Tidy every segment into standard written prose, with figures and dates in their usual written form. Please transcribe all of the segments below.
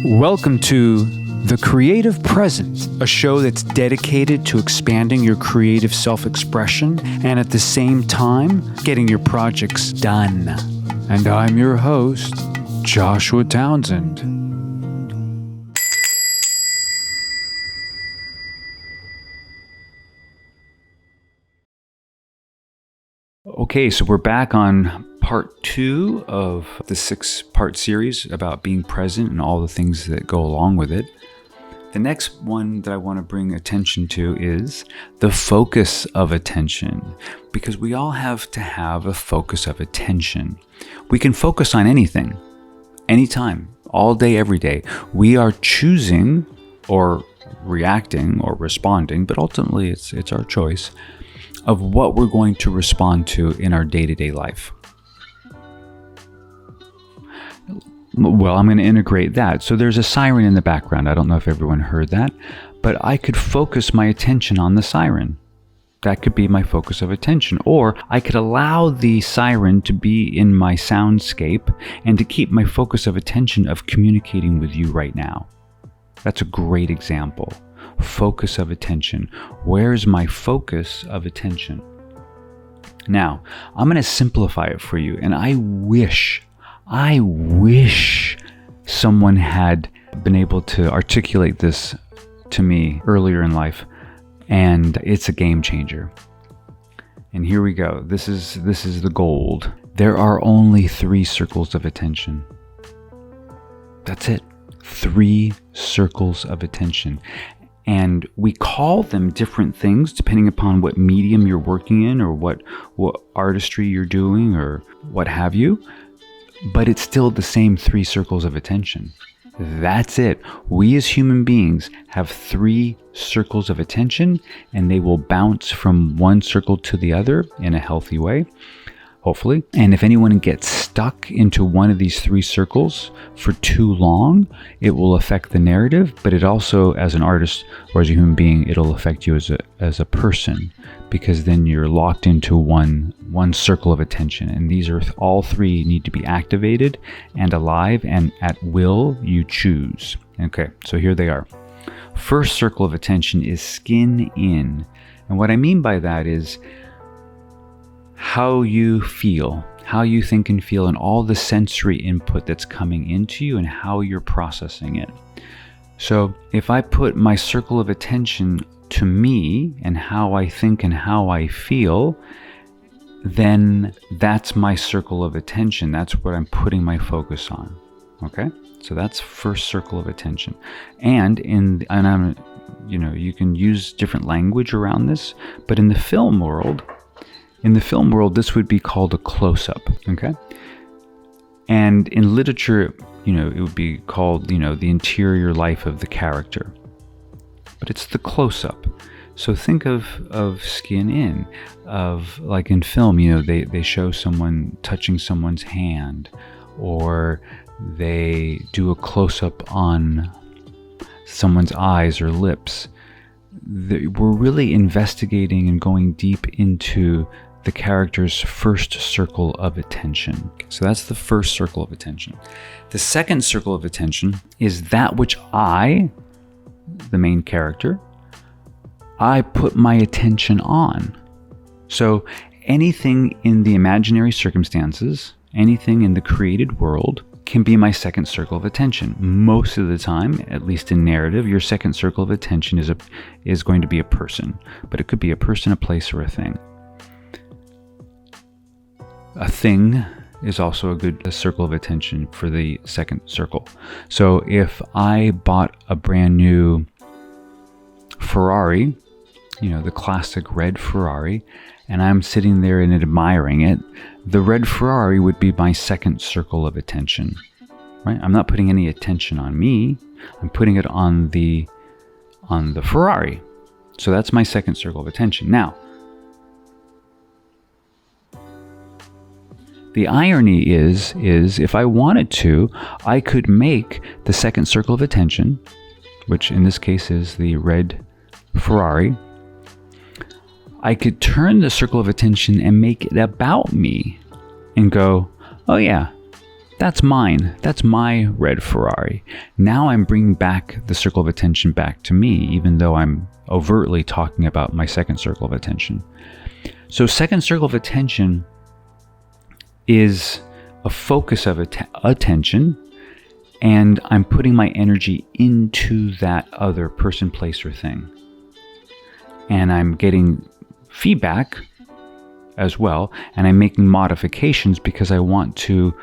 Welcome to The Creative Present, a show that's dedicated to expanding your creative self-expression and at the same time, getting your projects done. And I'm your host, Joshua Townsend. Okay, so we're back on part 2 of the 6-part series about being present and all the things that go along with it. The next one that I want to bring attention to is the focus of attention, because we all have to have a focus of attention. We can focus on anything, anytime, all day, every day. We are choosing or reacting or responding, but ultimately it's our choice of what we're going to respond to in our day-to-day life. Well, I'm going to integrate that. So there's a siren in the background. I don't know if everyone heard that, but I could focus my attention on the siren. That could be my focus of attention. Or I could allow the siren to be in my soundscape and to keep my focus of attention of communicating with you right now. That's a great example. Focus of attention. Where's my focus of attention? Now, I'm going to simplify it for you, and I wish someone had been able to articulate this to me earlier in life, and it's a game changer. And here we go. This is the gold. There are only 3 circles of attention. That's it. 3 circles of attention. And we call them different things depending upon what medium you're working in or what artistry you're doing or what have you. But it's still the same 3 circles of attention. That's it. We as human beings have 3 circles of attention, and they will bounce from one circle to the other in a healthy way, hopefully. And if anyone gets stuck into one of these 3 circles for too long, it will affect the narrative, but it also, as an artist or as a human being, it'll affect you as a person, because then you're locked into one circle of attention. And these are all 3 need to be activated and alive, and at will you choose. Okay, so here they are. First circle of attention is skin in. And what I mean by that is how you feel, how you think and feel, and all the sensory input that's coming into you and how you're processing it. So if I put my circle of attention to me and how I think and how I feel, then that's my circle of attention. That's what I'm putting my focus on. Okay? So that's first circle of attention. And you can use different language around this, but in the film world, this would be called a close-up, okay? And in literature, it would be called, the interior life of the character. But it's the close-up. So think of skin in, of like in film, they show someone touching someone's hand, or they do a close-up on someone's eyes or lips. We're really investigating and going deep into the character's first circle of attention. So that's the first circle of attention. The second circle of attention is that which I, the main character, I put my attention on. So anything in the imaginary circumstances, anything in the created world can be my second circle of attention. Most of the time, at least in narrative, your second circle of attention is going to be a person, but it could be a person, a place, or a thing. A thing is also a good circle of attention for the second circle. So if I bought a brand new Ferrari, the classic red Ferrari, and I'm sitting there and admiring it, the red Ferrari would be my second circle of attention, right? I'm not putting any attention on me. I'm putting it on the Ferrari. So that's my second circle of attention. Now, the irony is if I wanted to, I could make the second circle of attention, which in this case is the red Ferrari, I could turn the circle of attention and make it about me and go, oh yeah, That's mine. That's my red Ferrari. Now I'm bringing back the circle of attention back to me, even though I'm overtly talking about my second circle of attention. So second circle of attention is a focus of attention, and I'm putting my energy into that other person, place, or thing. And I'm getting feedback as well, and I'm making modifications because I want to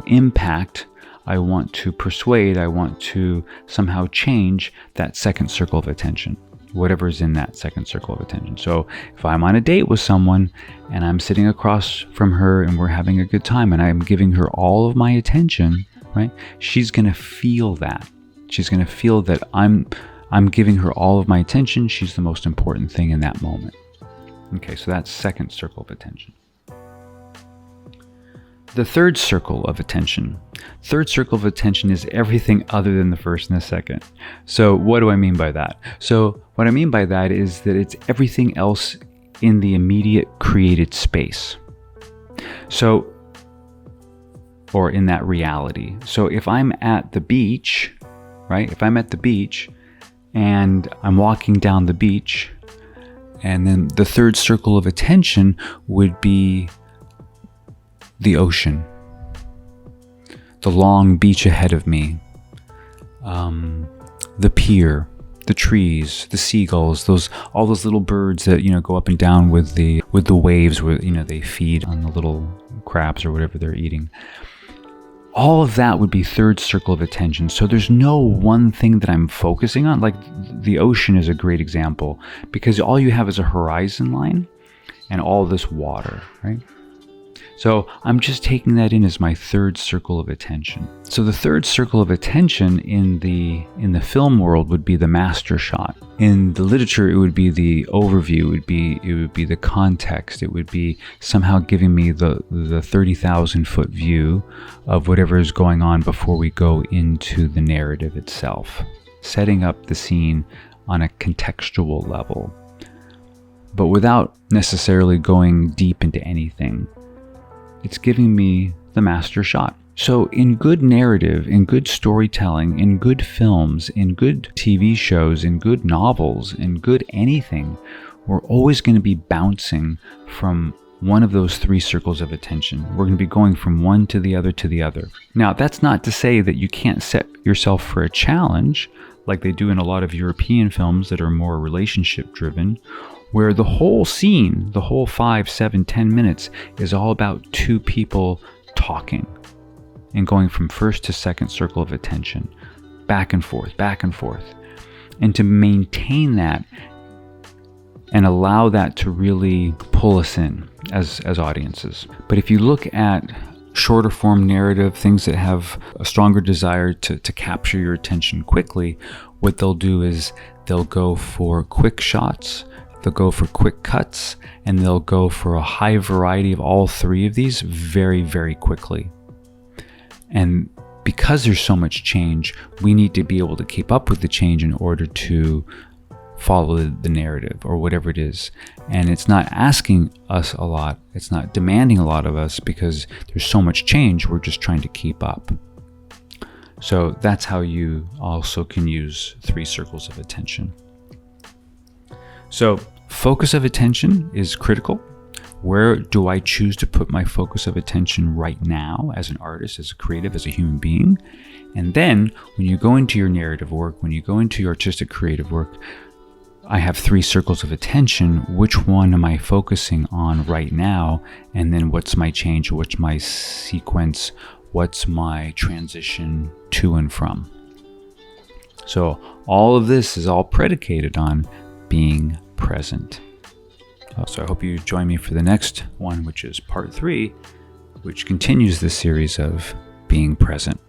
impact, I want to persuade, I want to somehow change that second circle of attention, whatever's in that second circle of attention. So if I'm on a date with someone and I'm sitting across from her and we're having a good time and I'm giving her all of my attention, right? She's going to feel that. She's going to feel that I'm giving her all of my attention. She's the most important thing in that moment. Okay, so that's second circle of attention. The third circle of attention. Third circle of attention is everything other than the first and the second. So what do I mean by that? So what I mean by that is that it's everything else in the immediate created space. So, or in that reality. So if I'm at the beach, right? If I'm at the beach and I'm walking down the beach, and then the third circle of attention would be the ocean, the long beach ahead of me, the pier, the trees, the seagulls, all those little birds that go up and down with the waves, where they feed on the little crabs or whatever they're eating. All of that would be third circle of attention. So there's no one thing that I'm focusing on. Like the ocean is a great example, because all you have is a horizon line and all this water, right? So I'm just taking that in as my third circle of attention. So the third circle of attention in the film world would be the master shot. In the literature, it would be the overview. It would be the context. It would be somehow giving me the 30,000 foot view of whatever is going on before we go into the narrative itself, setting up the scene on a contextual level, but without necessarily going deep into anything. It's giving me the master shot. So in good narrative, in good storytelling, in good films, in good TV shows, in good novels, in good anything, we're always going to be bouncing from one of those three circles of attention. We're going to be going from one to the other to the other. Now, that's not to say that you can't set yourself for a challenge like they do in a lot of European films that are more relationship driven, where the whole scene, the whole 5, 7, 10 minutes is all about two people talking and going from first to second circle of attention, back and forth, back and forth. And to maintain that and allow that to really pull us in as audiences. But if you look at shorter form narrative, things that have a stronger desire to capture your attention quickly, what they'll do is they'll go for quick shots, they'll go for quick cuts, and they'll go for a high variety of all three of these very, very quickly. And because there's so much change, we need to be able to keep up with the change in order to follow the narrative or whatever it is. And it's not asking us a lot, it's not demanding a lot of us, because there's so much change, we're just trying to keep up. So that's how you also can use three circles of attention. So focus of attention is critical. Where do I choose to put my focus of attention right now as an artist, as a creative, as a human being? And then when you go into your narrative work, when you go into your artistic creative work, I have three circles of attention. Which one am I focusing on right now? And then what's my change? What's my sequence? What's my transition to and from? So all of this is all predicated on being present. So I hope you join me for the next one, which is part 3, which continues this series of being present.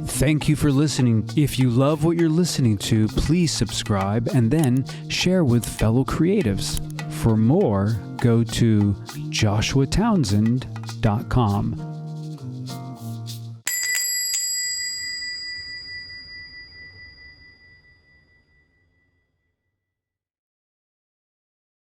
Thank you for listening. If you love what you're listening to, please subscribe and then share with fellow creatives. For more, go to joshuatownsend.com.